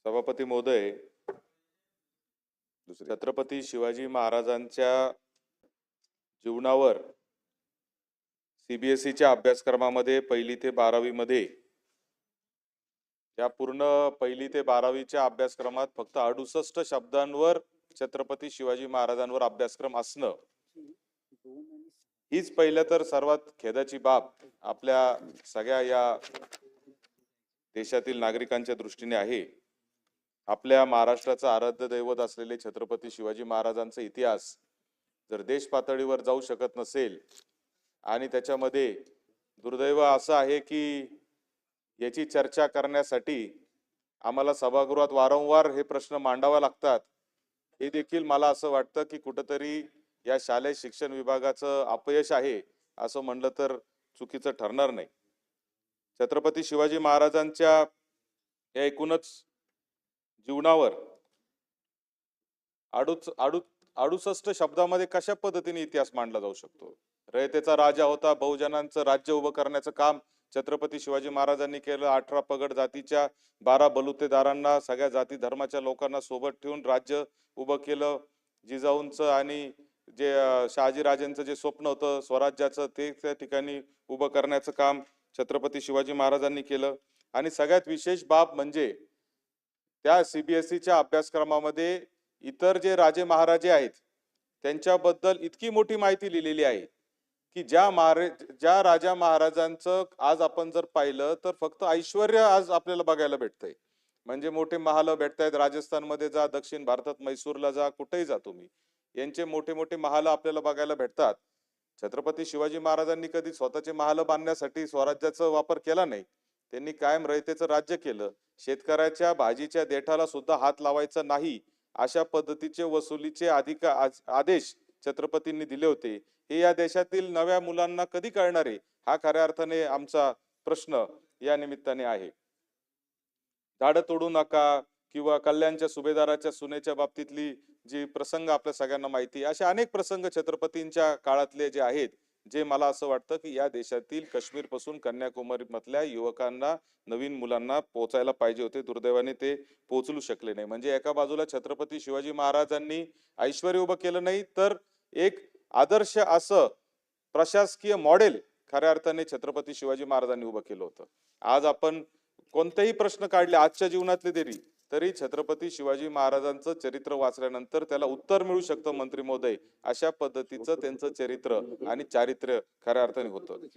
सभापती महोदय, छत्रपती शिवाजी महाराजांच्या जीवनावर सीबीएसईच्या अभ्यासक्रमामध्ये 1ली ते 12वी मध्ये या पूर्ण 1ली ते 12वीच्या अभ्यासक्रमात फक्त 68 शब्दांवर छत्रपती शिवाजी महाराजांवर अभ्यासक्रम असणं हीच पहिलं तर सर्वात खेदाची बाब आपल्या सगळ्या या देशातील नागरिकांच्या दृष्टीने आहे। आपल्या महाराष्ट्राचं आराध्य दैवत असलेले छत्रपती शिवाजी महाराजांचा इतिहास जर देश पातळीवर जाऊ शकत नसेल आणि त्याच्यामध्ये दुर्दैव असं आहे की याची चर्चा करण्यासाठी आम्हाला सभागृहात वारंवार हे प्रश्न मांडावे लागतात, हे देखील मला असं वाटतं की कुठेतरी या शालेय शिक्षण विभागाचं अपयश आहे असं म्हणलं तर चुकीचं ठरणार नाही। छत्रपती शिवाजी महाराजांच्या या एकूणच जीवनावर 68 शब्दामध्ये कशा पद्धतीने इतिहास मांडला जाऊ शकतो। रयतेचा राजा होता, बहुजनांचं राज्य उभं करण्याचं काम छत्रपती शिवाजी महाराजांनी केलं। 18 पगड जातीच्या 12 बलुतेदारांना, सगळ्या जाती धर्माच्या लोकांना सोबत ठेवून राज्य उभं केलं। जिजाऊंचं आणि जे शहाजीराजेंचं जे स्वप्न होतं स्वराज्याचं ते त्या ठिकाणी उभं करण्याचं काम छत्रपती शिवाजी महाराजांनी केलं। आणि सगळ्यात विशेष बाब म्हणजे त्या सीबीएसईच्या अभ्यासक्रमामध्ये इतर जे राजे महाराजे आहेत त्यांच्याबद्दल इतकी मोठी माहिती लिहिलेली आहे की ज्या राजा महाराजांचं आज आपण जर पाहिलं तर फक्त ऐश्वर्य आज आपल्याला बघायला भेटतंय। म्हणजे मोठे महाल भेटतायत, राजस्थानमध्ये जा, दक्षिण भारतात मैसूरला जा, कुठेही जा तुम्ही, यांचे मोठे मोठे महाल आपल्याला बघायला भेटतात। छत्रपती शिवाजी महाराजांनी कधी स्वतःचे महाल बांधण्यासाठी स्वराज्याचा वापर केला नाही, त्यांनी कायम रयतेचं राज्य केलं। शेतकऱ्याच्या भाजीच्या देठाला सुद्धा हात लावायचा नाही अशा पद्धतीचे वसुलीचे आदेश छत्रपतींनी दिले होते। हे या देशातील नव्या मुलांना कधी कळणार आहे हा खऱ्या अर्थाने आमचा प्रश्न या निमित्ताने आहे। झाडं तोडू नका किंवा कल्याणच्या सुभेदाराच्या सुनेच्या बाबतीतली जी प्रसंग आपल्या सगळ्यांना माहिती, असे अनेक प्रसंग छत्रपतींच्या काळातले जे आहेत जे मला असं वाटतं की या देशातील काश्मीर पासून कन्याकुमारी मधल्या युवकांना, नवीन मुलांना पोहोचायला पाहिजे होते। दुर्दैवाने ते पोहोचू शकले नाही। म्हणजे एका बाजूला छत्रपती शिवाजी महाराजांनी ऐश्वर्य उभं केलं नाही तर एक आदर्श असं प्रशासकीय मॉडेल खऱ्या अर्थाने छत्रपती शिवाजी महाराजांनी उभं केलं होतं। आज आपण कोणतेही प्रश्न काढले आजच्या जीवनातले तरी छत्रपती शिवाजी महाराजांचं चरित्र वाचल्यानंतर त्याला उत्तर मिळू शकतं मंत्री महोदय, अशा पद्धतीचं त्यांचं चरित्र आणि चारित्र्य खऱ्या अर्थाने होतं।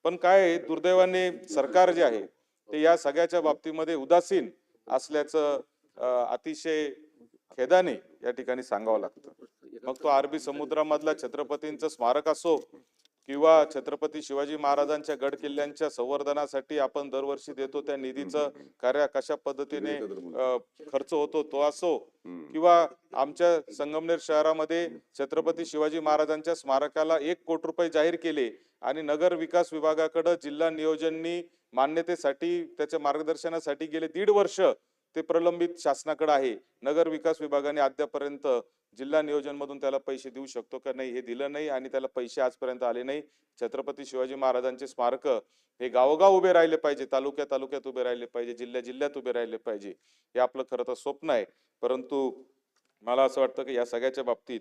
पण काय दुर्दैवाने सरकार जे आहे ते या सगळ्याच्या बाबतीमध्ये उदासीन असल्याचं अतिशय खेदाने या ठिकाणी सांगावं लागतं। मग तो अरबी समुद्रामधला छत्रपतींचं स्मारक असो किंवा छत्रपती शिवाजी महाराजांच्या गड किल्ल्यांच्या संवर्धनासाठी आपण दरवर्षी देतो त्या निधीचं कार्य कशा पद्धतीने खर्च होतो तो असो, किंवा आमच्या संगमनेर शहरामध्ये छत्रपती शिवाजी महाराजांच्या स्मारकाला 1 कोटी रुपये जाहीर केले आणि नगर विकास विभागाकडे जिल्हा नियोजननी मान्यतेसाठी त्याच्या मार्गदर्शनासाठी गेले 1.5 वर्ष ते प्रलंबित शासनाकडे आहे। नगर विकास विभागाने अद्यापर्यंत जिल्हा नियोजन मधून त्याला पैसे देऊ शकतो का नाही हे दिलं नाही आणि त्याला पैसे आजपर्यंत आले नाही। छत्रपती शिवाजी महाराजांचे स्मारक हे गावोगाव उभे राहिले पाहिजे, तालुक्यात उभे राहिले पाहिजे, जिल्ह्यात उभे राहिले पाहिजे, हे आपलं खरं तर स्वप्न आहे। परंतु मला असं वाटतं की या सगळ्याच्या बाबतीत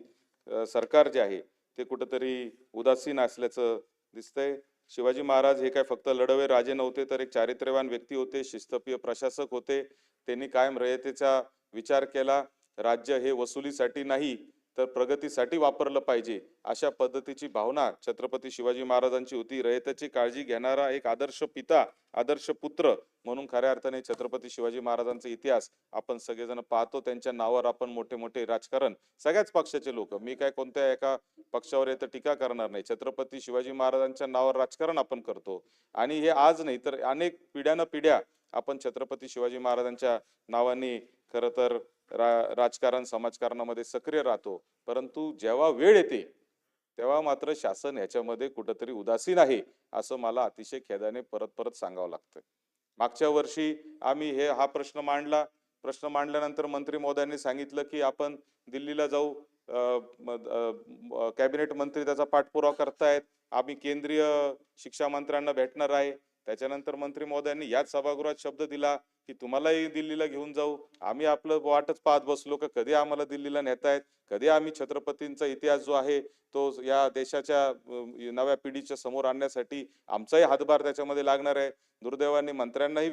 सरकार जे आहे ते कुठेतरी उदासीन असल्याचं दिसतंय। शिवाजी महाराज हे काय फक्त लढवे राजे नव्हते तर एक चारित्र्यवान व्यक्ती होते, शिस्तप्रिय प्रशासक होते। त्यांनी कायम रयतेचा विचार केला, राज्य हे वसुलीसाठी नाही तर प्रगतीसाठी वापरलं पाहिजे अशा पद्धतीची भावना छत्रपती शिवाजी महाराजांची होती। रयतेची काळजी घेणारा एक आदर्श पिता, आदर्श पुत्र म्हणून खऱ्या अर्थाने छत्रपती शिवाजी महाराजांचा इतिहास आपण सगळेजण पाहतो। त्यांच्या नावावर आपण मोठे मोठे राजकारण, सगळ्याच पक्षाचे लोक, मी काय कोणत्या एका पक्षावर येतं टीका करणार नाही, छत्रपती शिवाजी महाराजांच्या नावावर राजकारण आपण करतो आणि हे आज नाही तर अनेक पिढ्या आपण छत्रपती शिवाजी महाराजांच्या नावाने खरं तर राजकारण समाजकारणामध्ये सक्रिय राहतो। परंतु जेव्हा वेळ येते तेव्हा मात्र शासन ह्याच्यामध्ये कुठेतरी उदासीन आहे असं मला अतिशय खेदाने परत सांगावं लागतं। मागच्या वर्षी आम्ही हा प्रश्न मांडल्यानंतर मंत्री महोदयांनी सांगितलं की आपण दिल्लीला जाऊ, कॅबिनेट मंत्री त्याचा पाठपुरावा करतायत, आम्ही केंद्रीय शिक्षा मंत्र्यांना भेटणार आहे, त्याच्यानंतर मंत्री महोदयांनी याच सभागृहात शब्द दिला की तुम्हालाही दिल्लीला घेऊन जाऊ. आम्ही आपलं वाटच पाहत बसलो की कधी आम्हाला दिल्लीला नेतायत, कधी आम्ही छत्रपतींचा इतिहास जो आहे तो या देशाच्या नव्या पिढीच्या समोर आणण्यासाठी आमचाही हातभार त्याच्यामध्ये लागणार आहे. दुर्दैवाने मंत्र्यांनाही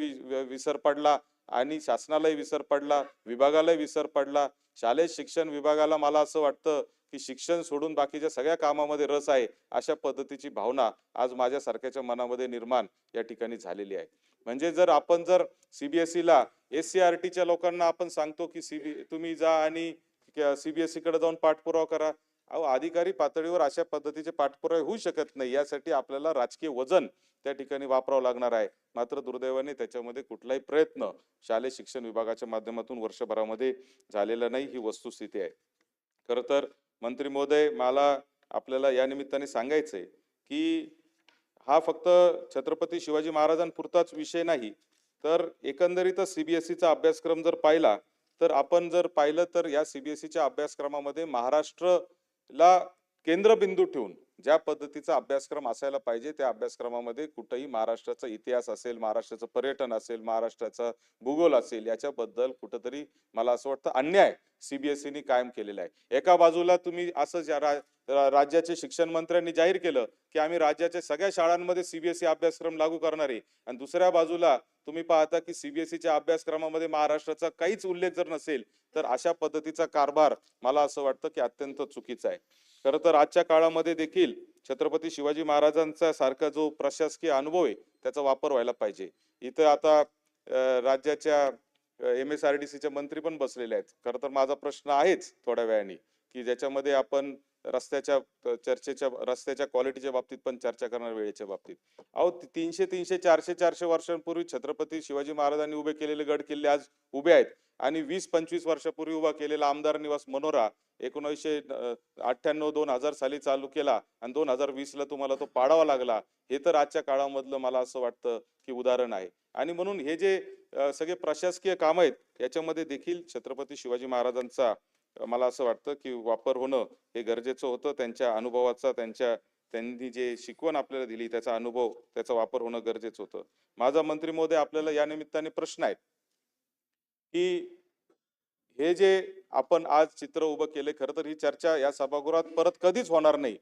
विसर पडला आणि शासनालाही विसर पडला, विभागालाही विसर पडला. शालेय शिक्षण विभागाला मला असं वाटतं की शिक्षण सोडून बाकीच्या सगळ्या कामामध्ये रस आहे, अशा पद्धतीची भावना आज माझ्यासारख्याच्या मनामध्ये निर्माण या ठिकाणी झालेली आहे. म्हणजे जर सीबीएसईला एससीआरटीच्या लोकांना आपण सांगतो की तुम्ही जा आणि सीबीएसई कडे जाऊन पाठपुरावा करा. अहो, अधिकारी पातळीवर अशा पद्धतीचे पाठपुरावे होऊ शकत नाही. यासाठी आपल्याला राजकीय वजन त्या ठिकाणी वापरावं लागणार आहे. मात्र दुर्दैवाने त्याच्यामध्ये कुठलाही प्रयत्न शालेय शिक्षण विभागाच्या माध्यमातून वर्षभरामध्ये झालेला नाही, ही वस्तुस्थिती आहे. खर तर मंत्री महोदय, मला आपल्याला या निमित्ताने सांगायचंय की हा फक्त छत्रपती शिवाजी महाराजांपुरताच विषय नाही, तर एकंदरीतच सीबीएसईचा अभ्यासक्रम जर पाहिला तर आपण जर पाहिलं तर या सीबीएसईच्या अभ्यासक्रमामध्ये महाराष्ट्रला केंद्रबिंदू ठेवून ज्या पद्धतीचा अभ्यासक्रम असायला पाहिजे त्या अभ्यासक्रमामध्ये कुठेही महाराष्ट्राचा इतिहास असेल, महाराष्ट्राचं पर्यटन असेल, महाराष्ट्राचा भूगोल असेल, याच्याबद्दल कुठंतरी मला असं वाटतं अन्याय सीबीएसईने कायम केलेला आहे. एका बाजूला तुम्ही असं राज्याचे शिक्षण मंत्र्यांनी जाहीर केलं की आम्ही राज्याच्या सगळ्या शाळांमध्ये सीबीएसई अभ्यासक्रम लागू करणार आहे, आणि दुसऱ्या बाजूला तुम्ही पाहता की सीबीएसईच्या अभ्यासक्रमामध्ये महाराष्ट्राचा काहीच उल्लेख जर नसेल तर अशा पद्धतीचा कारभार मला असं वाटतं की अत्यंत चुकीचा आहे. खरं तर आजच्या काळामध्ये देखील छत्रपती शिवाजी महाराजांचा सारखा जो प्रशासकीय अनुभव आहे त्याचा वापर व्हायला पाहिजे. इथं आता राज्याच्या MSRDCचे मंत्री पण बसलेले आहेत. खरं तर माझा प्रश्न आहेच थोड्या वेळाने की ज्याच्यामध्ये आपण रस्त्याच्या क्वालिटीच्या बाबतीत पण चर्चा करणार, वेळेच्या बाबतीत. अहो, 300 400 वर्षांपूर्वी छत्रपती शिवाजी महाराजांनी उभे केलेले गड किल्ले आज उभे आहेत, आणि 20-25 वर्षापूर्वी उभा केलेला आमदार निवास मनोरा 1998-2000 साली चालू केला आणि 2020 ला तुम्हाला तो पाडावा लागला. हे तर आजच्या काळामधलं मला असं वाटतं की उदाहरण आहे. आणि म्हणून हे जे सगळे प्रशासकीय काम आहेत याच्यामध्ये देखील छत्रपती शिवाजी महाराजांचा मला असं वाटतं की वापर होणं हे गरजेचं होतं. त्यांच्या अनुभवाचा, त्यांनी जे शिकवण आपल्याला दिली त्याचा अनुभव, त्याचा वापर होणं गरजेचं होतं. माझा मंत्री महोदय आपल्याला या निमित्ताने प्रश्न आहे की हे जे आपण आज चित्र उभं केले, खरं तर ही चर्चा या सभागृहात परत कधीच होणार नाही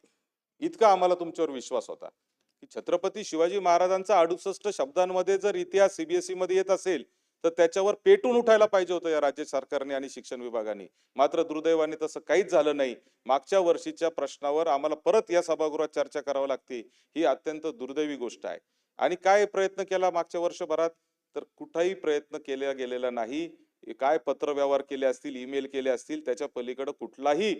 इतका आम्हाला तुमच्यावर विश्वास होता की छत्रपती शिवाजी महाराजांचा 68 शब्दांमध्ये जर इतिहास सीबीएसई मध्ये येत असेल तर त्याच्यावर पेटून उठायला पाहिजे होतं या राज्य सरकारने आणि शिक्षण विभागाने. मात्र दुर्दैवाने तसं काहीच झालं नाही. मागच्या वर्षीच्या प्रश्नावर आम्हाला परत या सभागृहात चर्चा करावी लागते, ही अत्यंत दुर्दैवी गोष्ट आहे. आणि काय प्रयत्न केला मागच्या वर्षभरात, तर कुठलाही प्रयत्न केला गेलेला नाही. काय पत्र व्यवहार केले असतील, ईमेल केले असतील, त्याच्या पलीकडे कुठलाही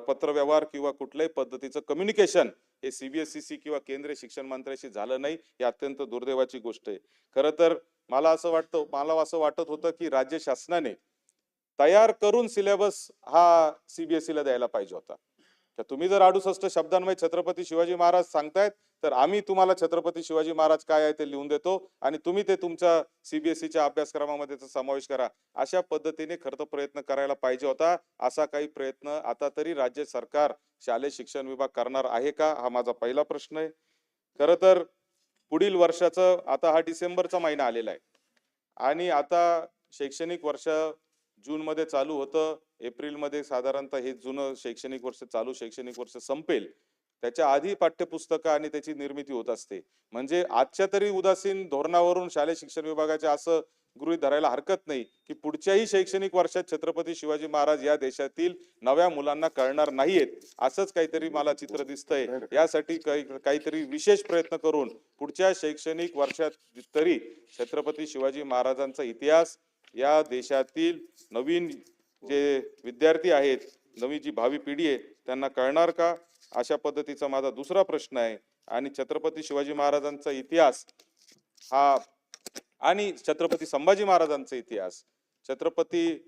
पत्र व्यवहार किंवा कुठल्याही पद्धतीचं कम्युनिकेशन हे सीबीएसई किंवा केंद्रीय शिक्षण मंत्र्याशी झालं नाही. ही अत्यंत दुर्दैवाची गोष्ट आहे. खरं तर मला असं वाटत होतं की राज्य शासनाने तयार करून सिलेबस हा सीबीएसईला द्यायला पाहिजे होता. तर तुम्ही जर 68 शब्दांमध्ये छत्रपती शिवाजी महाराज सांगतायत तर आम्ही तुम्हाला छत्रपती शिवाजी महाराज काय आहे ते लिहून देतो आणि तुम्ही ते तुमच्या सीबीएसईच्या अभ्यासक्रमामध्ये समावेश करा. अशा पद्धतीने खरं तर प्रयत्न करायला पाहिजे होता. असा काही प्रयत्न आता तरी राज्य सरकार, शालेय शिक्षण विभाग करणार आहे का, हा माझा पहिला प्रश्न आहे. खरं तर पुढील वर्षाचं आता हा डिसेंबरचा महिना आलेला आहे आणि आता शैक्षणिक वर्ष जून मध्ये चालू होतं. एप्रिल मध्ये साधारणतः हे जुनं शैक्षणिक वर्ष संपेल. त्याच्या आधी पाठ्यपुस्तकं आणि त्याची निर्मिती होत असते. म्हणजे आजच्या तरी उदासीन धोरणावरून शालेय शिक्षण विभागाच्या असं गृहीत धरायला हरकत नाही की पुढच्याही शैक्षणिक वर्षात छत्रपती शिवाजी महाराज या देशातील नव्या मुलांना कळणार नाहीयेत, असंच काहीतरी मला चित्र दिसतंय. यासाठी काहीतरी विशेष प्रयत्न करून पुढच्या शैक्षणिक वर्षात तरी छत्रपती शिवाजी महाराजांचा इतिहास या देशातील नवीन जे विद्यार्थी आहेत, नवी जी भावी पिढी आहे त्यांना कळणार का, अशा पद्धतीचा माझा दुसरा प्रश्न आहे. आणि छत्रपती शिवाजी महाराजांचा इतिहास हा आणि छत्रपती संभाजी महाराजांचा इतिहास,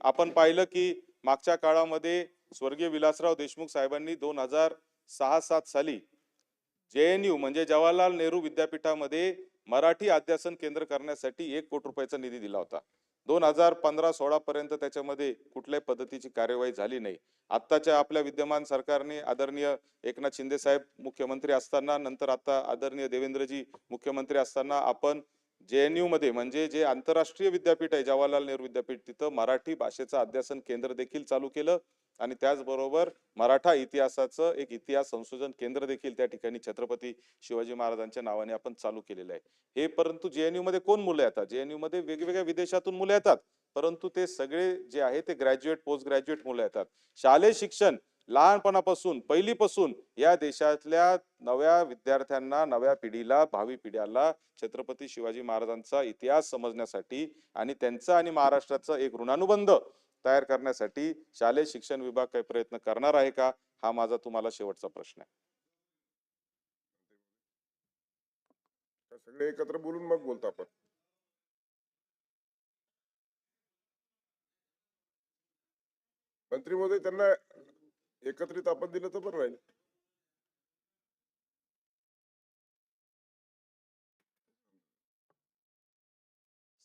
आपण पाहिलं की मागच्या काळामध्ये स्वर्गीय विलासराव देशमुख साहेबांनी 2006-07 साली JNU म्हणजे जवाहरलाल नेहरू विद्यापीठामध्ये मराठी अध्यासन केंद्र करण्यासाठी 1 कोटी रुपयाचा निधी दिला होता. 2015-16 पर्यंत त्याच्यामध्ये कुठल्याही पद्धतीची कार्यवाही झाली नाही. आत्ताच्या आपल्या विद्यमान सरकारने आदरणीय एकनाथ शिंदे साहेब मुख्यमंत्री असताना, नंतर आता आदरणीय देवेंद्रजी मुख्यमंत्री असताना आपण JNU मध्ये, म्हणजे जे आंतरराष्ट्रीय विद्यापीठ आहे जवाहरलाल नेहरू विद्यापीठ, तिथं मराठी भाषेचं अध्यासन केंद्र देखील चालू केलं आणि त्याचबरोबर मराठा इतिहासाचं एक इतिहास संशोधन केंद्र देखील त्या ठिकाणी छत्रपती शिवाजी महाराजांच्या नावाने आपण चालू केलेलं आहे. हे परंतु JNU मध्ये कोण मुलं येतात? JNU मध्ये वेगवेगळ्या विदेशातून मुलं येतात, परंतु ते सगळे जे आहे ते ग्रॅज्युएट पोस्ट ग्रॅज्युएट मुलं येतात. शालेय शिक्षण लहानपणापासून पहिलीपासून या देशातल्या नव्या विद्यार्थ्यांना, नव्या पिढीला, भावी पिढ्याला छत्रपती शिवाजी महाराजांचा इतिहास समजण्यासाठी आणि त्यांचा आणि महाराष्ट्राचा एक ऋणानुबंध तयार करण्यासाठी शालेय शिक्षण विभाग काही प्रयत्न करणार आहे का? हा माझा तुम्हाला शेवटचा प्रश्न आहे. सगळे एकत्र बोलून मग बोलतो आपण. मंत्री महोदय, त्यांना एकत्रित आपण दिलं तर बरं राहील.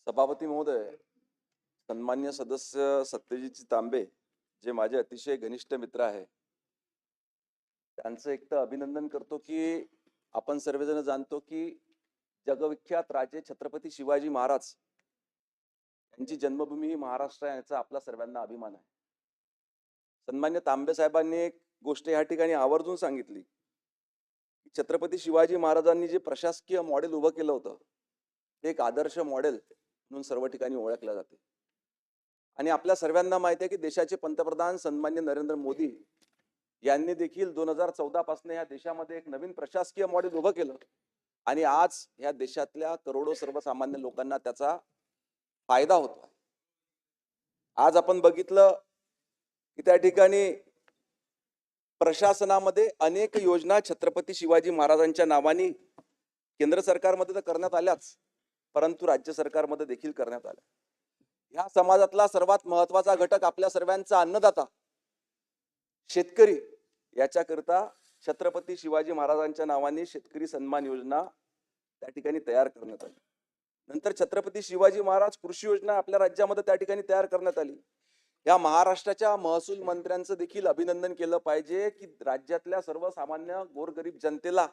सभापती महोदय, सन्मान्य सदस्य सत्यजित तांबे जे माझे अतिशय घनिष्ठ मित्र आहे, त्यांचं एक तर अभिनंदन करतो की आपण सर्वजण जाणतो की जगविख्यात राजे छत्रपती शिवाजी महाराज यांची जन्मभूमी ही महाराष्ट्र आहे, याचा आपला सर्वांना अभिमान आहे. सन्मान्य तांबे साहेबांनी एक गोष्ट या ठिकाणी आवर्जून सांगितली की छत्रपती शिवाजी महाराजांनी जे प्रशासकीय मॉडेल उभं केलं होतं ते एक आदर्श मॉडेल म्हणून सर्व ठिकाणी ओळखलं जाते. आणि आपल्या सर्वांना माहिती आहे की देशाचे पंतप्रधान सन्मान्य नरेंद्र मोदी यांनी देखील 2014 पासून या देशामध्ये एक नवीन प्रशासकीय मॉडेल उभं केलं आणि आज या देशातल्या करोडो सर्वसामान्य लोकांना त्याचा फायदा होतो. आज आपण बघितलं की त्या ठिकाणी प्रशासनामध्ये अनेक योजना छत्रपती शिवाजी महाराजांच्या नावाने केंद्र सरकारमध्ये तर करण्यात आल्याच, परंतु राज्य सरकारमध्ये देखील करण्यात आल्या. ह्या समाजातला सर्वात महत्वाचा घटक आपल्या सर्वांचा अन्नदाता शेतकरी, याच्याकरिता छत्रपती शिवाजी महाराजांच्या नावाने शेतकरी सन्मान योजना त्या ठिकाणी तयार करण्यात आली. नंतर छत्रपती शिवाजी महाराज कृषी योजना आपल्या राज्यामध्ये त्या ठिकाणी तयार करण्यात आली. या महाराष्ट्राच्या महसूल मंत्र्यांचं देखील अभिनंदन केलं पाहिजे की राज्यातल्या सर्वसामान्य गोरगरीब जनतेला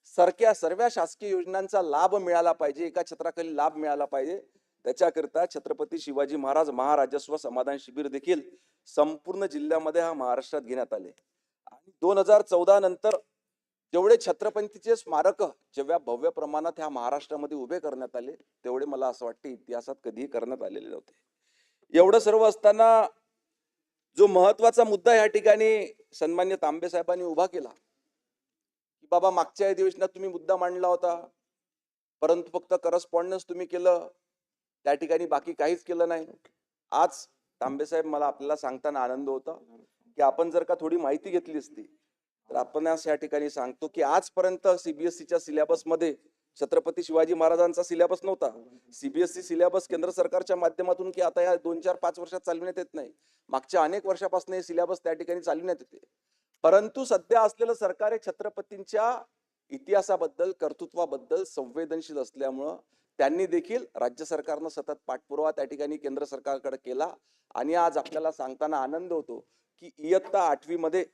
सर्व शासकीय योजनांचा लाभ मिळाला पाहिजे, एका छत्राखाली लाभ मिळाला पाहिजे. त्याच्याकरिता छत्रपती शिवाजी महाराज महाराजस्व समाधान शिबिर देखील संपूर्ण जिल्ह्यामध्ये हा महाराष्ट्रात घेण्यात आले. आणि 2014 नंतर जेवढे छत्रपतींचे स्मारक जेव्हा भव्य प्रमाणात ह्या महाराष्ट्रामध्ये उभे करण्यात आले, तेवढे मला असं वाटतं इतिहासात कधीही करण्यात आलेले नव्हते. एवढं सर्व असताना जो महत्वाचा मुद्दा या ठिकाणी सन्मान्य तांबे साहेबांनी उभा केला की बाबा मागच्या अधिवेशनात तुम्ही मुद्दा मांडला होता, परंतु फक्त करस्पॉन्डन्स तुम्ही केलं, त्या ठिकाणी बाकी काहीच केलं नाही. आज तांबे साहेब, मला आपल्याला सांगताना आनंद होता की आपण जर का थोडी माहिती घेतली असती तर आपण या ठिकाणी सांगतो की आजपर्यंत CBSEच्या सिलेबस मध्ये छत्रपती शिवाजी महाराजांचा सिलेबस नव्हता. CBSE सिलेबस केंद्र सरकारच्या माध्यमातून की आता या 2-4-5 वर्षात चालविण्यात येत नाही, मागच्या अनेक वर्षापासून हे सिलेबस त्या ठिकाणी चालविण्यात येते. परंतु सध्या असलेलं सरकार हे छत्रपतींच्या इतिहासाबद्दल, कर्तृत्वाबद्दल संवेदनशील असल्यामुळं त्यांनी देखील राज्य सरकारनं सतत पाठपुरावा त्या ठिकाणी केंद्र सरकारकडे केला. आणि आज आपल्याला सांगताना आनंद होतो की इयत्ता 8वी मध्ये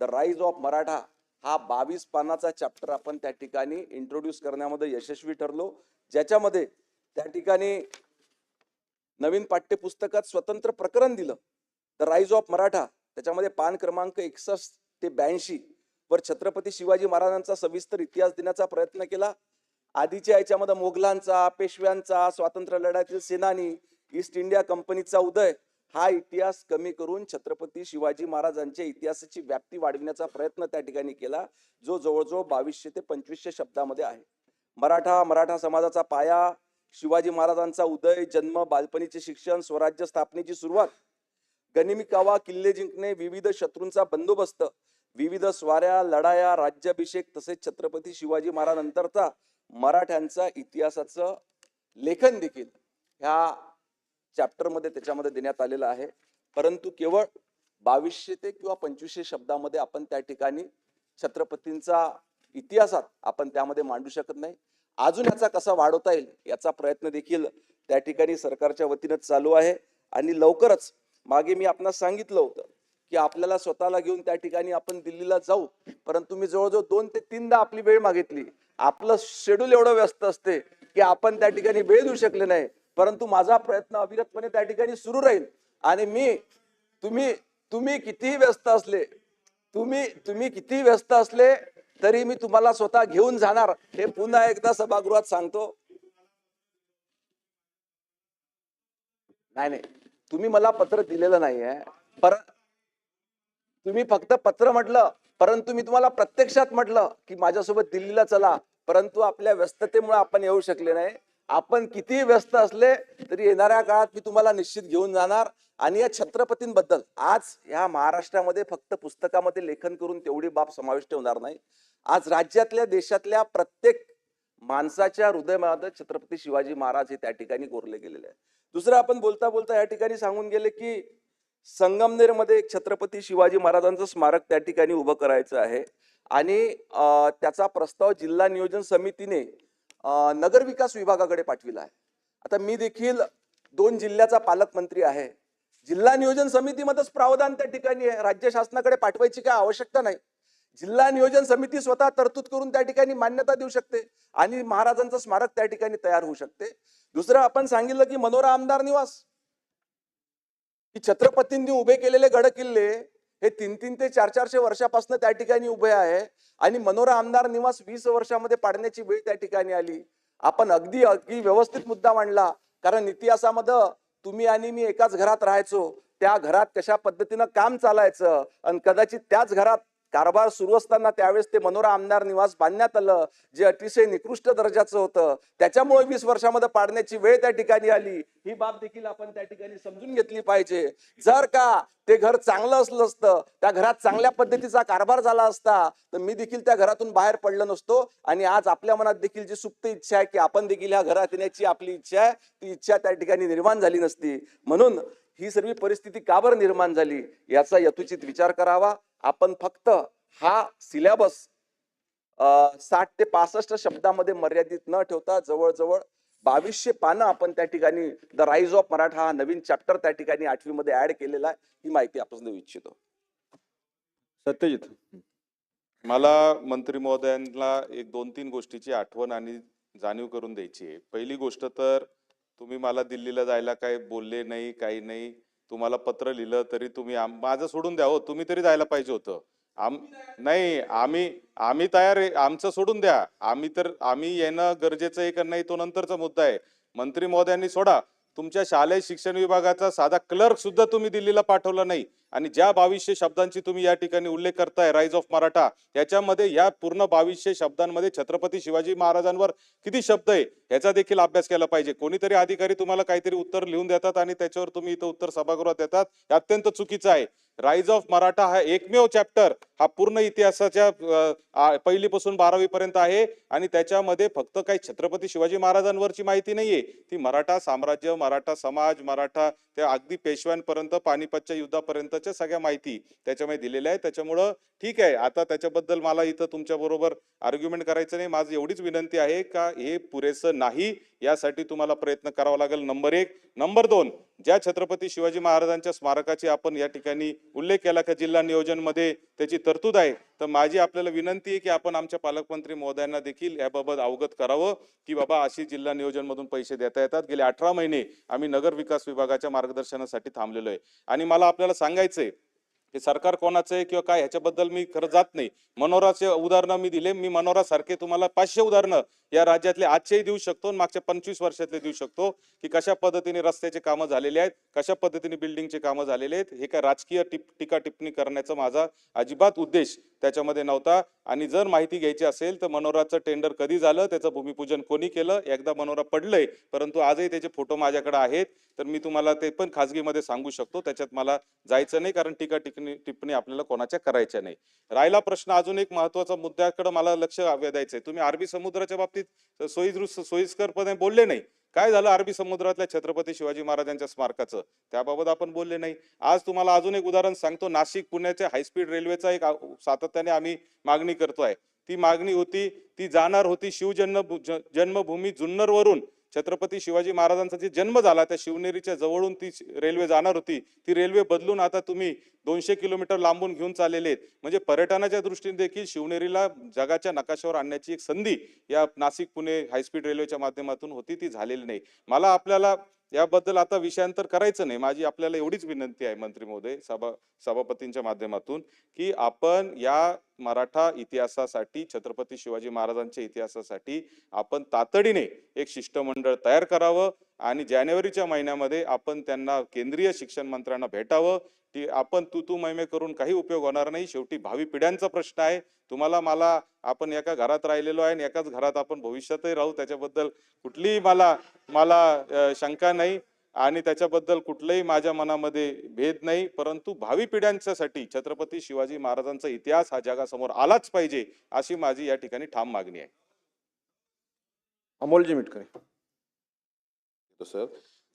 द राईज ऑफ मराठा हा 22 पानाचा चॅप्टर आपण त्या ठिकाणी इंट्रोड्यूस करण्यामध्ये यशस्वी ठरलो, ज्याच्यामध्ये त्या ठिकाणी नवीन पाठ्यपुस्तकात स्वतंत्र प्रकरण दिलं द राईज ऑफ मराठा. त्याच्यामध्ये पान क्रमांक 61 ते 82 वर छत्रपती शिवाजी महाराजांचा सविस्तर इतिहास देण्याचा प्रयत्न केला. आधीच्या याच्यामध्ये मोगलांचा, पेशव्यांचा, स्वातंत्र्य लढ्यातील सेनानी, ईस्ट इंडिया कंपनीचा उदय हा इतिहास कमी करून छत्रपती शिवाजी महाराजांच्या इतिहासाची व्याप्ती वाढविण्याचा प्रयत्न त्या ठिकाणी केला, जो जवळजवळ 2200 ते 2500 शब्दामध्ये आहे. मराठा समाजाचा पाया, शिवाजी महाराजांचा उदय, जन्म, बालपणीचे शिक्षण, स्वराज्य स्थापनेची सुरुवात, गनिमी कावा, किल्ले जिंकणे, विविध शत्रूंचा बंदोबस्त, विविध स्वाऱ्या, लढाया, राज्याभिषेक, तसेच छत्रपती शिवाजी महाराजांनंतरचा मराठ्यांचा इतिहासाचं लेखन देखील ह्या चॅप्टर मध्ये त्याच्यामध्ये देण्यात आलेलं आहे. परंतु केवळ 2200 ते किंवा 2500 शब्दामध्ये आपण त्या ठिकाणी छत्रपतींचा इतिहासात आपण त्यामध्ये मांडू शकत नाही. अजून याचा कसा वाढवता येईल याचा प्रयत्न देखील त्या ठिकाणी सरकारच्या वतीनं चालू आहे. आणि लवकरच मागे मी आपणास सांगितलं होतं की आपल्याला स्वतःला घेऊन त्या ठिकाणी आपण दिल्लीला जाऊ, परंतु मी जवळजवळ 2 ते 3दा आपली वेळ मागितली. आपलं शेड्यूल एवढं व्यस्त असते की आपण त्या ठिकाणी वेळ देऊ शकले नाही, परंतु माझा प्रयत्न अविरतपणे त्या ठिकाणी सुरू राहील. आणि मी तुम्ही कितीही व्यस्त असले, तुम्ही किती व्यस्त असले तरी मी तुम्हाला स्वतः घेऊन जाणार, हे पुन्हा एकदा सभागृहात सांगतो. नाही, तुम्ही मला पत्र दिलेलं नाहीये, तुम्ही फक्त पत्र म्हटलं, परंतु मी तुम्हाला प्रत्यक्षात म्हटलं की माझ्यासोबत दिल्लीला चला, परंतु आपल्या व्यस्ततेमुळे आपण येऊ शकले नाही. आपण किती व्यस्त असले तरी येणाऱ्या काळात मी तुम्हाला निश्चित घेऊन जाणार. आणि या छत्रपतींबद्दल आज या महाराष्ट्रामध्ये फक्त पुस्तकामध्ये लेखन करून तेवढी बाब समाविष्ट होणार नाही. आज राज्यातल्या देशातल्या प्रत्येक माणसाच्या हृदयामध्ये छत्रपती शिवाजी महाराज हे त्या ठिकाणी कोरले गेलेले आहे. दुसरं, आपण बोलता बोलता या ठिकाणी सांगून गेले की संगमनेरमध्ये एक छत्रपती शिवाजी महाराजांचं स्मारक त्या ठिकाणी उभं करायचं आहे. आणि त्याचा प्रस्ताव जिल्हा नियोजन समितीने नगर विकास विभागाकडे पाठविला आहे. आता मी देखील 2 जिल्ह्याचा पालकमंत्री आहे. जिल्हा नियोजन समितीमध्येच प्रावधान त्या ठिकाणी आहे, राज्य शासनाकडे पाठवायची काय आवश्यकता नाही. जिल्हा नियोजन समिती स्वतः तरतूद करून त्या ठिकाणी मान्यता देऊ शकते आणि महाराजांचं स्मारक त्या ठिकाणी तयार होऊ शकते. दुसरं, आपण सांगितलं की मनोरा आमदार निवास, की छत्रपतींनी उभे केलेले गड किल्ले हे 300 ते 400 वर्षापासून त्या ठिकाणी उभे आहे. आणि मनोरा आमदार निवास 20 वर्षामध्ये पाडण्याची वेळ त्या ठिकाणी आली. आपण अगदी व्यवस्थित मुद्दा मांडला, कारण इतिहासामध्ये तुम्ही आणि मी एकाच घरात राहायचो. त्या घरात कशा पद्धतीनं काम चालायचं आणि कदाचित त्याच घरात कारभार सुरू असताना त्यावेळेस ते मनोरा आमदार निवास बांधण्यात आलं, जे अतिशय निकृष्ट दर्जाचं होतं. त्याच्यामुळे 20 वर्षामध्ये पाडण्याची वेळ त्या ठिकाणी आली. ही बाब देखील आपण त्या ठिकाणी समजून घेतली पाहिजे. जर का ते घर चांगलं असलं असतं, त्या घरात चांगल्या पद्धतीचा कारभार झाला असता, तर मी देखील त्या घरातून बाहेर पडलो नसतो. आणि आज आपल्या मनात देखील जी सुप्त इच्छा आहे की आपण देखील ह्या घरात येण्याची आपली इच्छा आहे, ती इच्छा त्या ठिकाणी निर्माण झाली नसती. म्हणून ही सर्व परिस्थिती का बरं निर्माण झाली याचा यथोचित विचार करावा. आपण फक्त हा सिलेबस 60 ते 65 शब्दामध्ये मर्यादित न ठेवता जवळजवळ 2200 पानं आपण त्या ठिकाणी द राईज ऑफ मराठा हा नवीन चॅप्टर त्या ठिकाणी 8वी मध्ये ऍड केलेला आहे. ही माहिती आपण देऊ इच्छितो. सत्यजित, मला मंत्री महोदयांना एक 2-3 गोष्टीची आठवण आणि जाणीव करून द्यायची आहे. पहिली गोष्ट तर, तुम्ही मला दिल्लीला जायला काही बोलले नाही, काही नाही. तुम्हाला पत्र लिहिलं तरी तुम्ही माझं सोडून द्या हो, तुम्ही तरी जायला पाहिजे होतं. नाही, आम्ही तयार आहे, आमचं सोडून द्या. आम्ही येणं गरजेचं आहे का नाही तो नंतरचा मुद्दा आहे. मंत्री महोदयांनी सोडा, तुमच्या शालेय शिक्षण विभागाचा साधा क्लर्क सुद्धा तुम्ही दिल्लीला पाठवला नाही. आणि ज्या 2200 शब्दांची तुम्ही या ठिकाणी उल्लेख करताय राईज ऑफ मराठा, याच्यामध्ये या पूर्ण 2200 शब्दांमध्ये छत्रपती शिवाजी महाराजांवर किती शब्द आहे याचा देखील अभ्यास केला पाहिजे. कोणीतरी अधिकारी तुम्हाला काहीतरी उत्तर लिहून देतात आणि त्याच्यावर तुम्ही इथं उत्तर सभागृहात देतात, हे अत्यंत चुकीचं आहे. राईज ऑफ मराठा हा एकमेव चॅप्टर हा पूर्ण इतिहासाच्या पहिलीपासून 12वी पर्यंत आहे. आणि त्याच्यामध्ये फक्त काही छत्रपती शिवाजी महाराजांवरची माहिती नाहीये, ती मराठा साम्राज्य, मराठा समाज, मराठा त्या अगदी पेशव्यांपर्यंत, पानिपतच्या युद्धापर्यंतच्या सगळ्या माहिती त्याच्यामध्ये दिलेल्या आहे. त्याच्यामुळं ठीक आहे, आता त्याच्याबद्दल मला इथं तुमच्या बरोबर आर्ग्युमेंट करायचं नाही. माझी एवढीच विनंती आहे का हे पुरेसं नाही, यासाठी तुम्हाला प्रयत्न करावा लागेल. नंबर 1. नंबर 2, ज्या छत्रपती शिवाजी महाराजांच्या स्मारकाची आपण या ठिकाणी उल्लेख केला की जिल्हा नियोजन मध्ये त्याची तरतूद आहे, तर माझी आपल्याला विनंती आहे की आपण आमच्या पालकमंत्री महोदयांना देखील याबाबत अवगत करावं की बाबा अशी जिल्हा नियोजन मधून पैसे देता येतात. गेले 18 महिने आम्ही नगर विकास विभागाच्या मार्गदर्शनासाठी थांबलेलो आहे. आणि मला आपल्याला सांगायचंय की सरकार कोणाचं आहे किंवा काय ह्याच्याबद्दल मी खरं जात नाही. मनोराचे उदाहरणं मी दिले, मी मनोरा सारखे तुम्हाला 500 उदाहरणं या राज्यातले आजचेही देऊ शकतो, मागच्या 25 वर्षातले देऊ शकतो की कशा पद्धतीने रस्त्याचे कामं झालेले आहेत, कशा पद्धतीने बिल्डिंगचे कामं झालेले आहेत. हे काय राजकीय टीका टिप्पणी करण्याचा माझा अजिबात उद्देश त्याच्यामध्ये नव्हता. आणि जर माहिती घ्यायची असेल तर मनोराचं टेंडर कधी झालं, त्याचं भूमिपूजन कोणी केलं, एकदा मनोरा पडलंय, परंतु आजही त्याचे फोटो माझ्याकडे आहेत, तर मी तुम्हाला ते पण खासगीमध्ये सांगू शकतो. त्याच्यात मला जायचं नाही, कारण टीका टिप्पणी आपल्याला कोणाच्या करायच्या नाही. राहिला प्रश्न अजून एक महत्वाचा मुद्द्याकडे मला लक्ष द्यायचंय. तुम्ही अरबी समुद्राच्या बाबतीत सोयीस्करपणे बोलले नाही. काय झालं अरबी समुद्रातल्या छत्रपती शिवाजी महाराजांच्या स्मारकाचं, त्याबाबत आपण बोलले नाही. आज तुम्हाला अजून एक उदाहरण सांगतो. नाशिक पुण्याच्या हायस्पीड रेल्वेचा एक सातत्याने आम्ही मागणी करतोय. ती मागणी होती, ती जाणार होती जन्मभूमी जुन्नर वरून छत्रपती शिवाजी महाराजांचा जे जन्म झाला त्या शिवनेरीच्या जवळून ती रेल्वे जाणार होती, ती रेल्वे बदलून आता तुम्ही 200 किलोमीटर लांबून घेऊन चाललेले आहेत. म्हणजे पर्यटनाच्या दृष्टीने देखील शिवनेरीला जगाच्या नकाशावर आणण्याची एक संधी या नाशिक पुणे हायस्पीड रेल्वेच्या माध्यमातून होती, ती झालेली नाही. मला आपल्याला याबद्दल आता विषयांतर करायचं नाही. माझी आपल्याला एवढीच विनंती आहे मंत्री महोदय, सभापतींच्या माध्यमातून, की आपण या मराठा इतिहासासाठी, छत्रपती शिवाजी महाराजांच्या इतिहासासाठी आपण तातडीने एक शिष्टमंडळ तयार करावं आणि जानेवारीच्या महिन्यामध्ये आपण त्यांना केंद्रीय शिक्षण मंत्र्यांना भेटावं. की आपण तू मैमे करून काही उपयोग होणार नाही. शेवटी भावी पिढ्यांचा प्रश्न आहे. तुम्हाला मला आपण एका घरात राहिलेलो आहे आणि एकाच घरात आपण भविष्यातही राहू, त्याच्याबद्दल कुठलीही मला शंका नाही आणि त्याच्याबद्दल कुठलंही माझ्या मनामध्ये भेद नाही. परंतु भावी पिढ्यांच्यासाठी छत्रपती शिवाजी महाराजांचा इतिहास हा जगासमोर आलाच पाहिजे, अशी माझी या ठिकाणी ठाम मागणी आहे. अमोलजी मिटकरी. सर,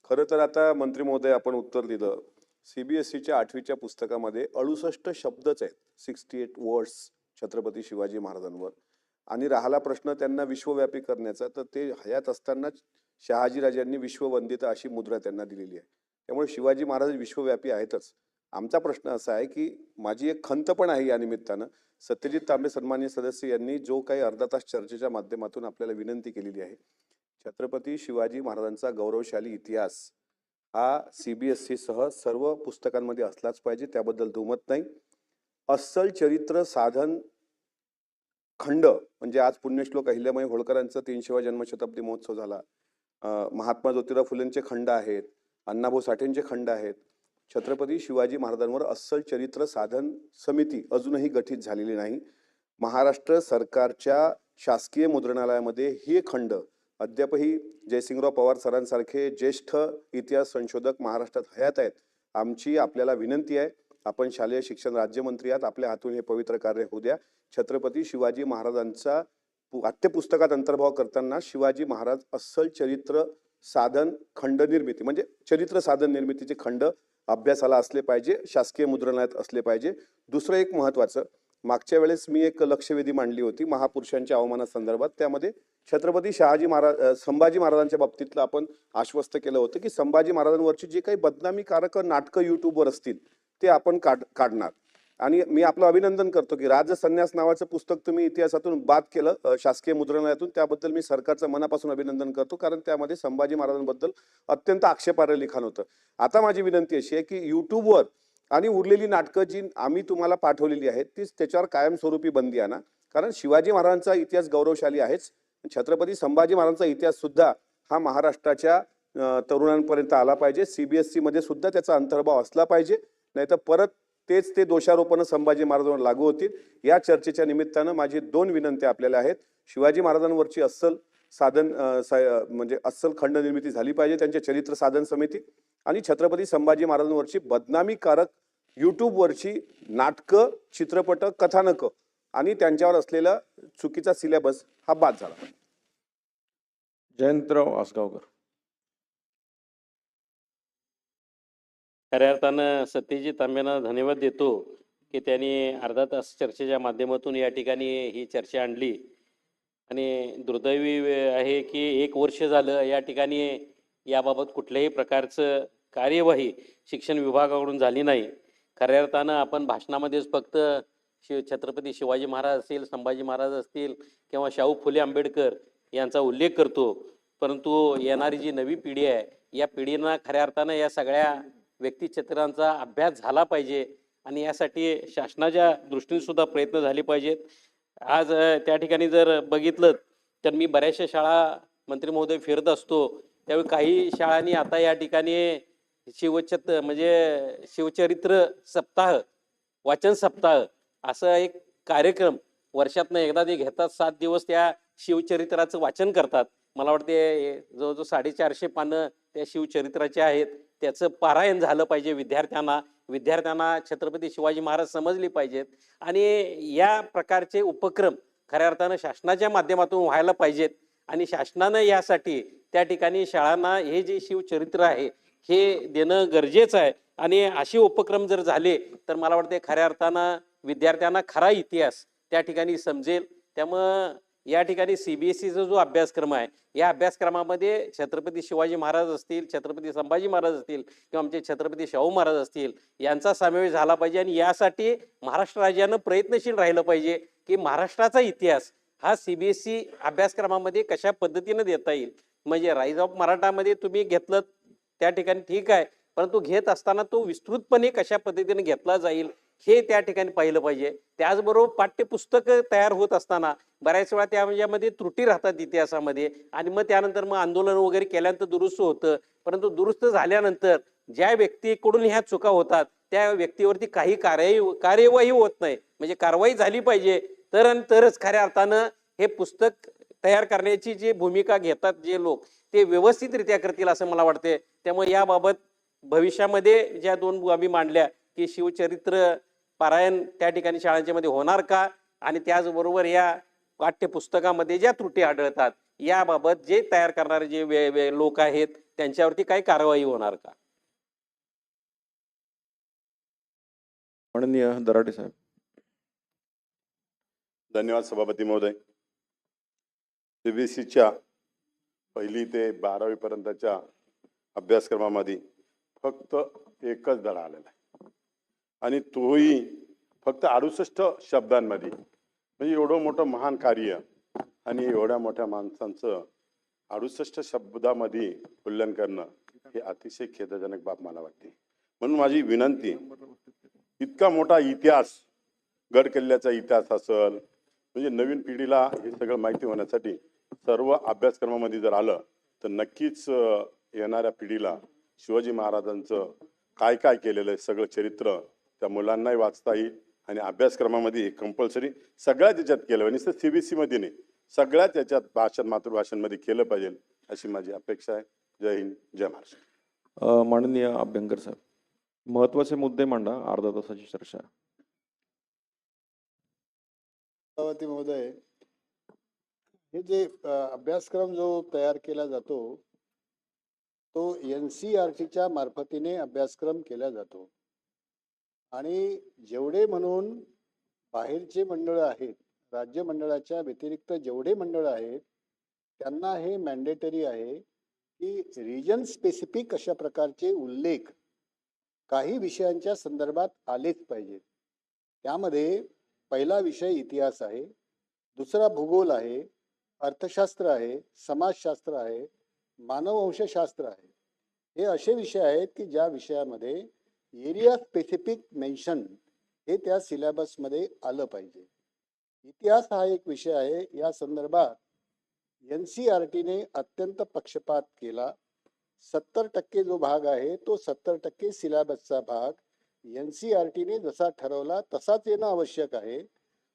खरं तर आता मंत्री महोदय आपण उत्तर दिलं. सीबीएसईच्या 8वीच्या पुस्तकामध्ये 68 शब्दच आहेत, 68 वर्ड्स छत्रपती शिवाजी महाराजांवर. आणि राहिला प्रश्न त्यांना विश्वव्यापी करण्याचा, तर ते हयात असतानाच शहाजीराजांनी विश्ववंदिता अशी मुद्रा त्यांना दिलेली आहे. त्यामुळे शिवाजी महाराज विश्वव्यापी आहेतच. आमचा प्रश्न असा आहे की माझी एक खंत पण आहे या निमित्तानं, सत्यजित तांबे सन्माननीय सदस्य यांनी जो काही अर्धा तास चर्चेच्या माध्यमातून आपल्याला विनंती केलेली आहे, छत्रपती शिवाजी महाराजांचा गौरवशाली इतिहास हा सीबीएसई सह सर्व पुस्तकांमध्ये असलाच पाहिजे, त्याबद्दल दुमत नाही. अस्सल चरित्र साधन खंड म्हणजे आज पुण्यश्लोक अहिल्याबाई होळकरांचा 300वा जन्मशताब्दी महोत्सव झाला. महात्मा ज्योतिराव फुलेंचे खंड आहेत, अण्णाभाऊ साठेंचे खंड आहेत. छत्रपती शिवाजी महाराजांवर अस्सल चरित्र साधन समिती अजूनही गठीत झालेली नाही. महाराष्ट्र सरकारच्या शासकीय मुद्रणालयामध्ये हे खंड अद्यापही जयसिंगराव पवार सरांसारखे ज्येष्ठ इतिहास संशोधक महाराष्ट्रात हयात आहेत. आमची आपल्याला विनंती आहे, आपण शालेय शिक्षण राज्यमंत्री आहात, आपल्या हातून हे पवित्र कार्य होऊ द्या. छत्रपती शिवाजी महाराजांचा पाठ्यपुस्तकात अंतर्भाव करताना शिवाजी महाराज अस्सल चरित्र साधन खंड निर्मिती म्हणजे चरित्र साधन निर्मितीचे खंड अभ्यासाला असले पाहिजे, शासकीय मुद्रणालयात असले पाहिजे. दुसरं एक महत्वाचं, मागच्या वेळेस मी एक लक्षवेधी मांडली होती महापुरुषांच्या अवमानासंदर्भात. त्यामध्ये छत्रपती संभाजी महाराजांच्या बाबतीतलं आपण आश्वस्त केलं होतं की संभाजी महाराजांवरची जे काही बदनामीकारक नाटकं युट्यूबवर असतील ते आपण काढणार. आणि मी आपलं अभिनंदन करतो की राजसन्यास नावाचं पुस्तक तुम्ही इतिहासातून बाद केलं शासकीय मुद्रणालयातून, त्याबद्दल मी सरकारचं मनापासून अभिनंदन करतो, कारण त्यामध्ये संभाजी महाराजांबद्दल अत्यंत आक्षेपार्ह लिखाण होतं. आता माझी विनंती अशी आहे की युट्यूबवर आणि उरलेली नाटकं जी आम्ही तुम्हाला पाठवलेली आहेत तीच त्याच्यावर कायमस्वरूपी बंदी आणा, कारण शिवाजी महाराजांचा इतिहास गौरवशाली आहेच. छत्रपती संभाजी महाराजांचा इतिहास सुद्धा हा महाराष्ट्राच्या तरुणांपर्यंत आला पाहिजे. सीबीएसई मध्ये सुद्धा त्याचा अंतर्भाव असला पाहिजे, नाहीतर परत तेच ते दोषारोपण संभाजी महाराजांवर लागू होतील. या चर्चेच्या निमित्तानं माझी 2 विनंत्या आपल्याला आहेत. शिवाजी महाराजांवरची अस्सल साधन म्हणजे अस्सल खंड निर्मिती झाली पाहिजे, त्यांचे चरित्र साधन समिती, आणि छत्रपती संभाजी महाराजांवरची बदनामीकारक युट्यूबवरची नाटकं, चित्रपट, कथानकं आणि त्यांच्यावर असलेला चुकीचा सिलेबस हा बाद झाला. जयंतराव आसगावकर. खऱ्या अर्थानं सत्यजित तांबेंना धन्यवाद देतो की त्यांनी अर्धा तास चर्चेच्या माध्यमातून या ठिकाणी ही चर्चा आणली. आणि दुर्दैवी आहे की 1 वर्ष झालं या ठिकाणी याबाबत कुठल्याही प्रकारचं कार्यवाही शिक्षण विभागाकडून झाली नाही. खऱ्या अर्थानं आपण भाषणामध्येच फक्त छत्रपती शिवाजी महाराज असतील, संभाजी महाराज असतील किंवा शाहू फुले आंबेडकर यांचा उल्लेख करतो, परंतु येणारी जी नवी पिढी आहे या पिढींना खऱ्या अर्थानं या सगळ्या व्यक्तिचित्रांचा अभ्यास झाला पाहिजे आणि यासाठी शासनाच्या दृष्टीने सुद्धा प्रयत्न झाले पाहिजेत. आज त्या ठिकाणी जर बघितलं तर मी बऱ्याचशा शाळा मंत्री महोदय फिरत असतो, त्यावेळी काही शाळांनी आता या ठिकाणी शिवचरित्र सप्ताह, वाचन सप्ताह असं एक कार्यक्रम वर्षातनं एकदा ते घेतात. 7 दिवस त्या शिवचरित्राचं वाचन करतात. मला वाटते जवळजवळ 450 पानं त्या शिवचरित्राचे आहेत. त्याचं पारायण झालं पाहिजे विद्यार्थ्यांना छत्रपती शिवाजी महाराज समजले पाहिजेत. आणि या प्रकारचे उपक्रम खऱ्या अर्थानं शासनाच्या माध्यमातून व्हायला पाहिजेत आणि शासनानं यासाठी त्या ठिकाणी शाळांना हे जे शिवचरित्र आहे हे देणं गरजेचं आहे. आणि असे उपक्रम जर झाले तर मला वाटते खऱ्या अर्थानं विद्यार्थ्यांना खरा इतिहास त्या ठिकाणी समजेल. त्यामुळं या ठिकाणी CBSEचा जो अभ्यासक्रम आहे, या अभ्यासक्रमामध्ये छत्रपती शिवाजी महाराज असतील, छत्रपती संभाजी महाराज असतील किंवा आमचे छत्रपती शाहू महाराज असतील, यांचा समावेश झाला पाहिजे. आणि यासाठी महाराष्ट्र राज्यानं प्रयत्नशील राहिलं पाहिजे की महाराष्ट्राचा इतिहास हा CBSE अभ्यासक्रमामध्ये कशा पद्धतीनं देता येईल. म्हणजे राईज ऑफ मराठामध्ये तुम्ही घेतलं त्या ठिकाणी ठीक आहे, परंतु घेत असताना तो विस्तृतपणे कशा पद्धतीने घेतला जाईल हे त्या ठिकाणी पाहिलं पाहिजे. त्याचबरोबर पाठ्यपुस्तक तयार होत असताना बऱ्याच वेळा त्यामध्ये त्रुटी राहतात इतिहासामध्ये, आणि मग त्यानंतर मग आंदोलन वगैरे केल्यानंतर दुरुस्त होतं. परंतु दुरुस्त झाल्यानंतर ज्या व्यक्तीकडून ह्या चुका होतात त्या व्यक्तीवरती काही कार्यवाही होत नाही. म्हणजे कारवाई झाली पाहिजे तरच खऱ्या अर्थानं हे पुस्तक तयार करण्याची जी भूमिका घेतात जे लोक ते व्यवस्थितरित्या करतील असं मला वाटते. त्यामुळे याबाबत भविष्यामध्ये ज्या दोन बाबी मांडल्या की शिवचरित्र पारायण त्या ठिकाणी शाळांच्या मध्ये होणार का, आणि त्याचबरोबर या पाठ्यपुस्तकामध्ये ज्या त्रुटी आढळतात याबाबत जे तयार करणारे जे लोक आहेत त्यांच्यावरती काही कारवाई होणार का. माननीय दराडे साहेब. धन्यवाद सभापती महोदय. CBSEच्या 1ली ते 12वी पर्यंतच्या अभ्यासक्रमामध्ये फक्त एकच धडा आलेला आहे आणि तोही फक्त 68 शब्दांमध्ये. म्हणजे एवढं मोठं महान कार्य आणि एवढ्या मोठ्या माणसांचं 68 शब्दामध्ये मूल्यांकन करणं हे अतिशय खेदजनक बाब मला वाटते. म्हणून माझी विनंती, इतका मोठा इतिहास, गड किल्ल्याचा इतिहास असेल, म्हणजे नवीन पिढीला हे सगळं माहिती होण्यासाठी सर्व अभ्यासक्रमामध्ये जर आलं तर नक्कीच येणाऱ्या पिढीला शिवाजी महाराजांचं काय काय केलेलं आहे सगळं चरित्र त्या मुलांनाही वाचता येईल. आणि अभ्यासक्रमामध्ये कंपल्सरी सगळ्याच याच्यात केलं, नुसतं CBSE मध्ये नाही, सगळ्याच याच्यात मातृभाषांमध्ये केलं पाहिजे अशी माझी अपेक्षा आहे. जय हिंद, जय महाराष्ट्र. माननीय अभ्यंकर साहेब, महत्वाचे मुद्दे मांडा, अर्धा तासाची चर्चा. सभापती महोदय, हे जे अभ्यासक्रम जो तयार केला जातो तो NCERTच्या मार्फतीने अभ्यासक्रम केला जातो. आणि जेवढे म्हणून बाहेरचे मंडळ आहेत, राज्य मंडळाच्या व्यतिरिक्त जेवढे मंडळ आहेत त्यांना हे मॅन्डेटरी आहे की रिजन स्पेसिफिक अशा प्रकारचे उल्लेख काही विषयांच्या संदर्भात आलेच पाहिजेत. त्यामध्ये पहिला विषय इतिहास आहे, दुसरा भूगोल आहे, अर्थशास्त्र आहे, समाजशास्त्र आहे, मानववंशशास्त्र आहे. हे असे विषय आहेत की ज्या विषयामध्ये एरिया स्पेसिफिक मेन्शन हे त्या सिलेबसमध्ये आलं पाहिजे. इतिहास हा एक विषय आहे, या संदर्भात NCERTने अत्यंत पक्षपात केला. 70% जो भाग आहे तो 70% सिलेबसचा भाग NCERTने जसा ठरवला तसाच येणं आवश्यक आहे.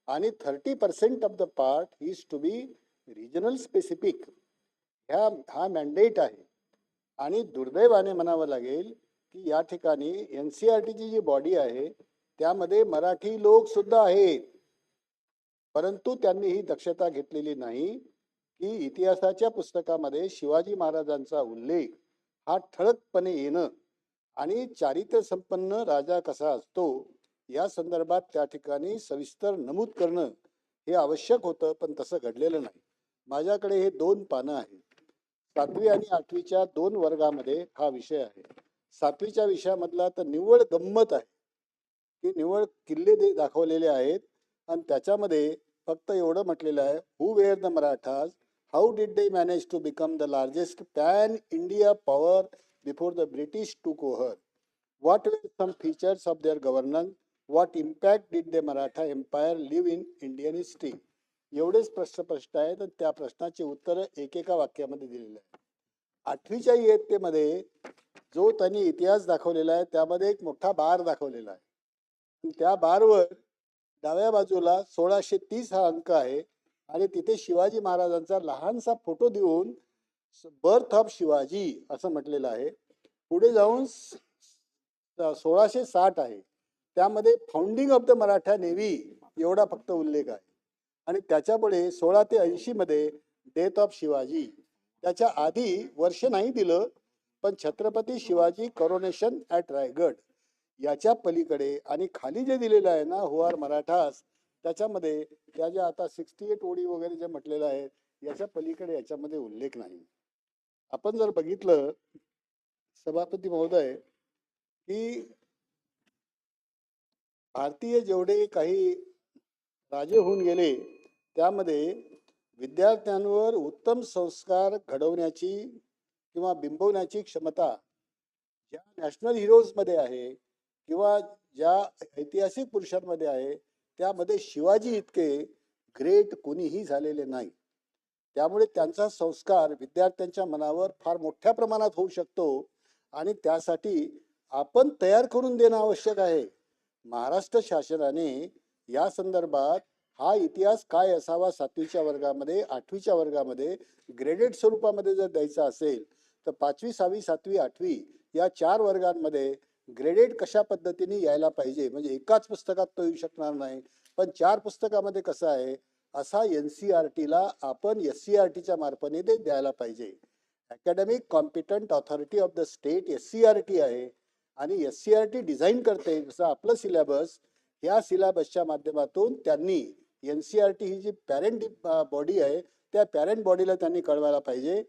आणि 30% of the part is to be regional specific, हा मॅन्डेट आहे. आणि दुर्दैवाने म्हणावं लागेल की या ठिकाणी NCERTची जी बॉडी आहे त्यामध्ये मराठी लोक सुद्धा आहेत, परंतु त्यांनी ही दक्षता घेतलेली नाही की इतिहासाच्या पुस्तकामध्ये शिवाजी महाराजांचा उल्लेख हा ठळकपणे येणं आणि चारित्र्य संपन्न राजा कसा असतो या संदर्भात त्या ठिकाणी सविस्तर नमूद करणं हे आवश्यक होतं, पण तसं घडलेलं नाही. माझ्याकडे हे 2 पानं आहेत. 7वी आणि 8वीच्या 2 वर्गामध्ये हा विषय आहे. 7वीच्या विषयामधला तर निव्वळ गंमत आहे की निव्वळ किल्ले दाखवलेले आहेत आणि त्याच्यामध्ये फक्त एवढं म्हटलेलं आहे, who were the Marathas, how did they manage to become the largest pan India power before the British took over, what were some features of their governance, what impact did the Maratha empire leave in Indian history. एवढेच प्रश्न आहेत आणि त्या प्रश्नाची उत्तरं एकेका वाक्यामध्ये दिलेली आहे. 8वीच्या इयत्तेमध्ये जो त्यांनी इतिहास दाखवलेला आहे त्यामध्ये एक मोठा बार दाखवलेला आहे. त्या बारवर डाव्या बाजूला 1630 हा अंक आहे आणि तिथे शिवाजी महाराजांचा लहानसा फोटो देऊन बर्थ ऑफ शिवाजी असं म्हटलेलं आहे. पुढे जाऊन 1660 आहे, त्यामध्ये founding of the Maratha navy एवढा फक्त उल्लेख आहे. आणि त्याच्यापुढे 16 ते 80 मध्ये डेथ ऑफ शिवाजी. त्याच्या आधी वर्ष नाही दिलं, पण छत्रपती शिवाजी करोनेशन ॲट रायगड याच्या पलीकडे आणि खाली जे दिलेलं आहे ना, हु आर मराठास, त्याच्यामध्ये त्या ज्या आता 68 ओळी वगैरे जे म्हटलेलं आहे याच्या पलीकडे याच्यामध्ये उल्लेख नाही. आपण जर बघितलं सभापती महोदय की भारतीय जेवढे काही राजे होऊन गेले त्यामध्ये विद्यार्थ्यांवर उत्तम संस्कार घडवण्याची किंवा बिंबवण्याची क्षमता ज्या नॅशनल हिरोजमध्ये आहे किंवा ज्या ऐतिहासिक पुरुषांमध्ये आहे त्यामध्ये शिवाजी इतके ग्रेट कोणीही झालेले नाही. त्यामुळे त्यांचा संस्कार विद्यार्थ्यांच्या मनावर फार मोठ्या प्रमाणात होऊ शकतो आणि त्यासाठी आपण तयार करून देणं आवश्यक आहे. महाराष्ट्र शासनाने या संदर्भात हा इतिहास काय असावा 7वीच्या वर्गामध्ये 8वीच्या वर्गामध्ये ग्रेडेड स्वरूपामध्ये जर द्यायचा असेल तर 5वी 6वी 7वी 8वी या 4 वर्गांमध्ये ग्रेडेड कशा पद्धतीने यायला पाहिजे. म्हणजे एकाच पुस्तकात तो येऊ शकणार नाही, पण 4 पुस्तकामध्ये कसं आहे असा NCERTला आपण SCERTच्या मार्फतीने ते द्यायला पाहिजे. Academic competent authority of the state SCERT आहे आणि SCERT डिझाईन करते जसं आपलं सिलेबस. या सिलेबसच्या माध्यमातून त्यांनी NCERT ही जी पॅरेंट बॉडी आहे त्या पॅरेंट बॉडीला त्यांनी कळवायला पाहिजे.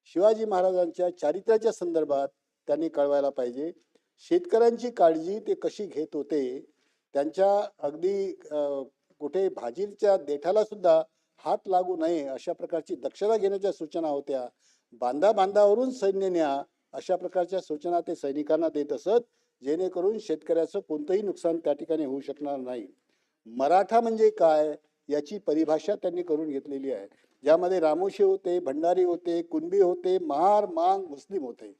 शिवाजी महाराजांच्या चारित्र्याच्या संदर्भात त्यांनी कळवायला पाहिजे. शेतकऱ्यांची काळजी ते कशी घेत होते, त्यांच्या अगदी कुठे भाजीच्या देठाला सुद्धा हात लागू नये अशा प्रकारची दक्षता घेण्याच्या सूचना होत्या. बांधावरून सैन्य न्या अशा प्रकारच्या सूचना ते सैनिकांना देत असत, जेणेकरून शेतकऱ्याचं कोणतंही नुकसान त्या ठिकाणी होऊ शकणार नाही. मराठा म्हणजे काय याची परिभाषा त्यांनी करून घेतलेली आहे, ज्यामध्ये रामोशी होते, भंडारी होते, कुणबी होते, महार, मांग, मुस्लिम होते.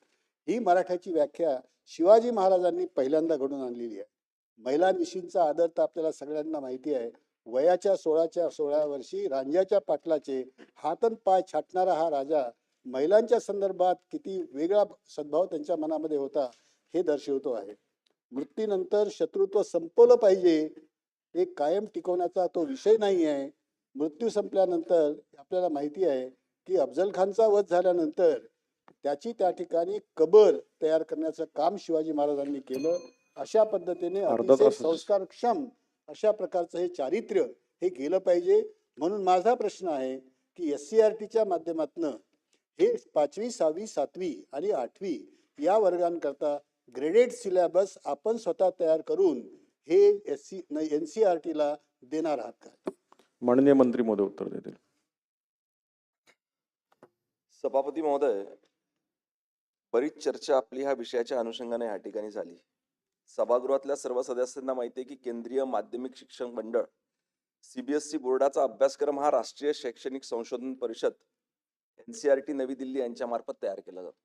ही मराठ्याची व्याख्या शिवाजी महाराजांनी पहिल्यांदा घडून आणलेली आहे. महिलांविषयीचा आदर तर आपल्याला सगळ्यांना माहिती आहे. वयाच्या 16 वर्षी रांजाच्या पाटलाचे हातन पाय छाटणारा हा राजा महिलांच्या संदर्भात किती वेगळा सद्भाव त्यांच्या मनामध्ये होता हे दर्शवतो आहे. मृत्यूनंतर शत्रुत्व संपवलं पाहिजे हे कायम टिकवण्याचा तो विषय नाही आहे. मृत्यू संपल्यानंतर आपल्याला माहिती आहे की अफजल खानचा वध झाल्यानंतर त्याची त्या ठिकाणी कबर तयार करण्याचं काम शिवाजी महाराजांनी केलं. अशा पद्धतीने अतिशय संस्कारक्षम अशा प्रकारचं हे चारित्र्य हे गेलं पाहिजे. म्हणून माझा प्रश्न आहे की SCERTच्या माध्यमातून हे 5वी 6वी 7वी आणि 8वी या वर्गांकरता ग्रेडेड सिलेबस आपण स्वतः तयार करून हे NCERTला देणार आहात का? माननीय मंत्री महोदय उत्तर देतील. सभापती महोदय, बरीच चर्चा आपली ह्या विषयाच्या अनुषंगाने या ठिकाणी झाली. सभागृहातल्या सर्व सदस्यांना माहिती आहे की केंद्रीय माध्यमिक शिक्षण मंडळ CBSE बोर्डाचा अभ्यासक्रम हा राष्ट्रीय शैक्षणिक संशोधन परिषद NCERT नवी दिल्ली यांच्या मार्फत तयार केला जातो.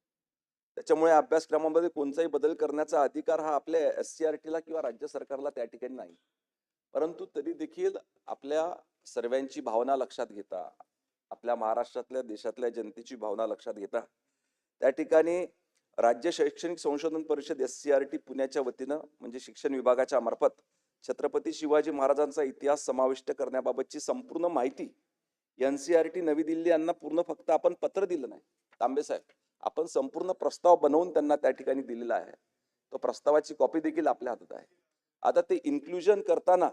त्याच्यामुळे अभ्यासक्रमामध्ये कोणताही बदल करण्याचा अधिकार हा आपल्या SCERTला किंवा राज्य सरकारला त्या ठिकाणी नाही. परंतु तरी देखील आपल्या सर्वांची भावना लक्षात घेता, आपल्या महाराष्ट्रातल्या देशातल्या जनतेची भावना लक्षात घेता त्या ठिकाणी राज्य शैक्षणिक संशोधन परिषद SCERT पुण्याच्या वतीनं म्हणजे शिक्षण विभागाच्या मार्फत छत्रपती शिवाजी महाराजांचा इतिहास समाविष्ट करण्याबाबतची संपूर्ण माहिती NCERT नवी दिल्ली यांना पूर्ण फक्त आपण पत्र दिलं नाही तांबे साहेब, आपण संपूर्ण प्रस्ताव बनवून त्यांना त्या ठिकाणी दिलेला आहे. तो प्रस्तावाची कॉपी देखील आपल्या हातात आहे. आता ते इन्क्लुजन करताना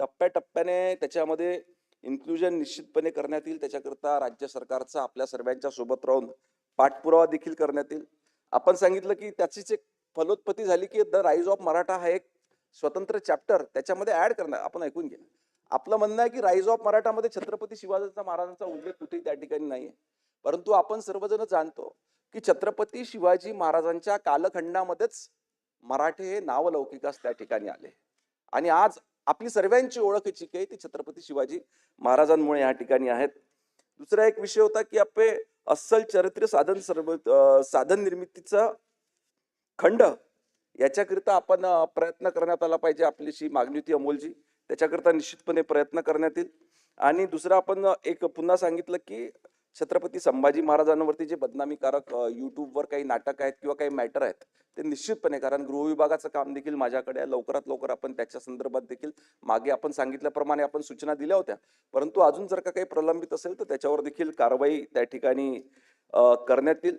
टप्प्याटप्प्याने त्याच्यामध्ये इन्क्लुजन निश्चितपणे करण्यात येईल. त्याच्याकरता राज्य सरकारचा आपल्या सर्वांच्या सोबत राहून पाठपुरावा देखील करण्यात येईल. आपण सांगितलं की त्याचीच एक फलोत्पत्ती झाली की द राईज ऑफ मराठा हा एक स्वतंत्र चॅप्टर त्याच्यामध्ये ऍड करणार. आपण ऐकून घ्या. आपलं म्हणणं आहे की राईज ऑफ मराठामध्ये छत्रपती शिवाजी महाराजांचा उल्लेख कुठेही त्या ठिकाणी नाहीये. परंतु आपण सर्वजण जाणतो की छत्रपती शिवाजी महाराजांच्या कालखंडामध्येच मराठे हे नावलौकिकास त्या ठिकाणी आले आणि आज आपली सर्वांची ओळख जी काही ती छत्रपती शिवाजी महाराजांमुळे या ठिकाणी आहेत. दुसरा एक विषय होता की आपले अस्सल चरित्र साधन निर्मितीचा खंड याच्याकरिता आपण प्रयत्न करण्यात आला पाहिजे. आपलीशी मागणी होती अमोलजी, त्याच्याकरता निश्चितपणे प्रयत्न करण्यात येईल. आणि दुसरं आपण एक पुन्हा सांगितलं की छत्रपती संभाजी महाराजांवरती जे बदनामीकारक युट्यूबवर काही नाटक आहेत किंवा काही मॅटर आहेत ते निश्चितपणे, कारण गृह विभागाचं काम देखील माझ्याकडे आहे, लवकरात लवकर आपण त्याच्या संदर्भात देखील मागे आपण सांगितल्याप्रमाणे आपण सूचना दिल्या होत्या. परंतु अजून जर का काही प्रलंबित असेल तर त्याच्यावर देखील कारवाई त्या ठिकाणी करण्यात येईल.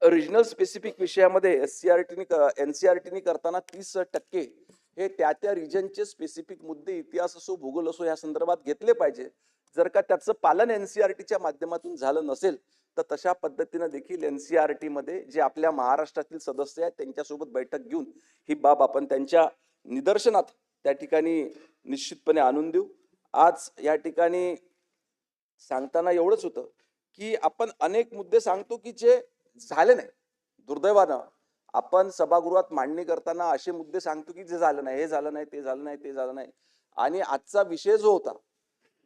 रिजनल स्पेसिफिक विषयामध्ये NCERTनी करताना 30% हे त्या रिजनचे स्पेसिफिक मुद्दे, इतिहास असो भूगोल असो या संदर्भात घेतले पाहिजे. जर का त्याचं पालन एनसीईआरटीच्या माध्यमातून झालं नसेल तर तशा पद्धतीनं देखील एनसीईआरटी मध्ये जे आपल्या महाराष्ट्रातील सदस्य आहेत त्यांच्यासोबत बैठक घेऊन ही बाब आपण त्यांच्या निदर्शनात त्या ठिकाणी निश्चितपणे आणून देऊ. आज या ठिकाणी सांगताना एवढंच होतं की आपण अनेक मुद्दे सांगतो की जे झाले नाही. दुर्दैवानं आपण सभागृहात मांडणी करताना असे मुद्दे सांगतो की जे झालं नाही, हे झालं नाही, ते झालं नाही, ते झालं नाही. आणि आजचा विषय जो होता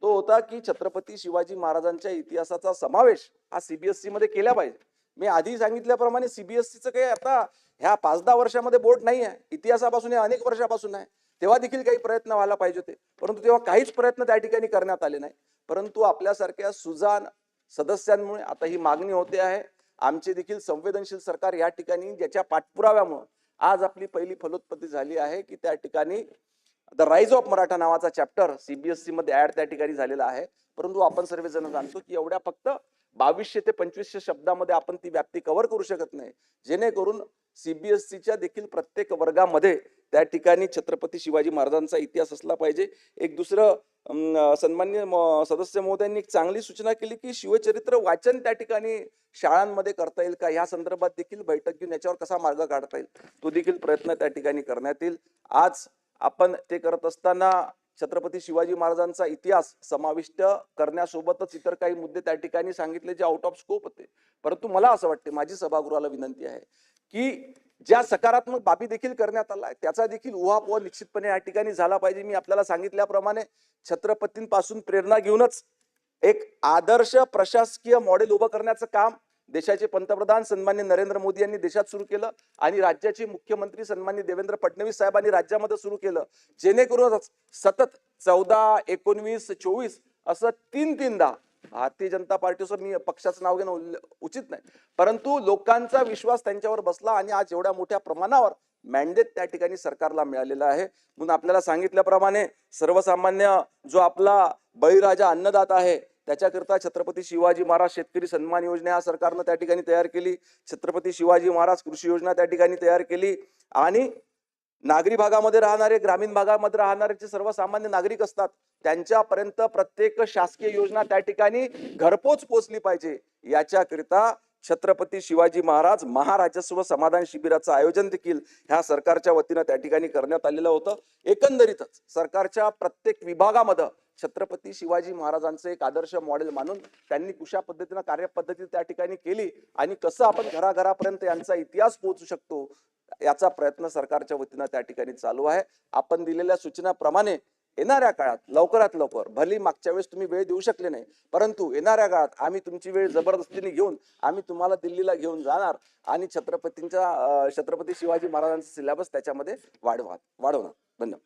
तो होता की छत्रपती शिवाजी महाराजांच्या इतिहासाचा समावेश हा सीबीएसई मध्ये केला पाहिजे. मी आधी सांगितल्याप्रमाणे सीबीएसईचं काही आता ह्या 5-10 वर्षामध्ये बोर्ड नाही आहे, इतिहासापासून अनेक वर्षापासून आहे. तेव्हा देखील काही प्रयत्न व्हायला पाहिजे होते, परंतु तेव्हा काहीच प्रयत्न त्या ठिकाणी करण्यात आले नाही. परंतु आपल्यासारख्या सुजाण सदस्यांमुळे आता ही मागणी होते आहे. आमचे देखील संवेदनशील सरकार या ठिकाणी ज्याच्या पाठपुराव्यामुळे आज आपली पहिली फलोत्पत्ती झाली आहे की त्या ठिकाणी द राईज ऑफ मराठा नावाचा चॅप्टर सीबीएसई मध्ये ऍड त्या ठिकाणी झालेला आहे. परंतु आपण सर्वजण जाणतो की एवढ्या फक्त 2200 ते 2500 शब्दामध्ये आपण ती व्याप्ती कव्हर करू शकत नाही, जेणेकरून सीबीएसईच्या देखील प्रत्येक वर्गामध्ये त्या ठिकाणी छत्रपती शिवाजी महाराजांचा इतिहास असला पाहिजे. एक दुसरं सन्माननीय सदस्य महोदयांनी एक चांगली सूचना केली की शिवचरित्र वाचन त्या ठिकाणी शाळांमध्ये करता येईल का, या संदर्भात देखील बैठक घेऊन याच्यावर कसा मार्ग काढता येईल तो देखील प्रयत्न त्या ठिकाणी करण्यात येईल. आज आपण ते करत असताना छत्रपती शिवाजी महाराजांचा इतिहास समाविष्ट करण्यासोबतच इतर काही मुद्दे त्या ठिकाणी सांगितले जे आउट ऑफ स्कोप होते. परंतु मला असं वाटते, माझी सभागृहाला विनंती आहे की ज्या सकारात्मक बाबी देखील करण्यात आला त्याचा देखील उहापोह निश्चितपणे या ठिकाणी झाला पाहिजे. मी आपल्याला सांगितल्याप्रमाणे छत्रपतींपासून प्रेरणा घेऊनच एक आदर्श प्रशासकीय मॉडेल उभं करण्याचं काम देशाचे पंतप्रधान सन्माननीय नरेंद्र मोदी यांनी देशात सुरू केलं आणि राज्याचे मुख्यमंत्री सन्माननीय देवेंद्र फडणवीस साहेबांनी राज्यामध्ये सुरू केलं, जेणेकरून सतत 14, 19, 24 असं तीनदा भारतीय जनता पार्टीचं मी पक्षाचं नाव घेणं उचित नाही, परंतु लोकांचा विश्वास त्यांच्यावर बसला आणि आज एवढ्या मोठ्या प्रमाणावर मॅन्डेट त्या ठिकाणी सरकारला मिळालेला आहे. म्हणून आपल्याला सांगितल्याप्रमाणे सर्वसामान्य जो आपला बळीराजा अन्नदाता आहे त्याच्याकरता छत्रपती शिवाजी महाराज शेतकरी सन्मान योजना या सरकारनं त्या ठिकाणी तयार केली. छत्रपती शिवाजी महाराज कृषी योजना त्या ठिकाणी तयार केली आणि नागरी भागामध्ये राहणारे, ग्रामीण भागामध्ये राहणारे जे सर्वसामान्य नागरिक असतात त्यांच्यापर्यंत प्रत्येक शासकीय योजना त्या ठिकाणी घरपोच पोहोचली पाहिजे, याच्याकरिता छत्रपती शिवाजी महाराज महाराजस्व समाधान शिबिराचं आयोजन देखील ह्या सरकारच्या वतीनं त्या ठिकाणी करण्यात आलेलं होतं. एकंदरीतच सरकारच्या प्रत्येक विभागामध्ये छत्रपती शिवाजी महाराजांचं एक आदर्श मॉडेल मानून त्यांनी कुशा पद्धतीनं कार्यपद्धती त्या ठिकाणी केली आणि कसं आपण घराघरापर्यंत यांचा इतिहास पोहोचू शकतो याचा प्रयत्न सरकारच्या वतीनं त्या ठिकाणी चालू आहे. आपण दिलेल्या सूचनाप्रमाणे येणाऱ्या काळात लवकरात लवकर, भली मागच्या वेळेस तुम्ही वेळ देऊ शकले नाही, परंतु येणाऱ्या काळात आम्ही तुमची वेळ जबरदस्तीने घेऊन आम्ही तुम्हाला दिल्लीला घेऊन जाणार आणि छत्रपती शिवाजी महाराजांचा सिलेबस त्याच्यामध्ये वाढवणार. धन्यवाद.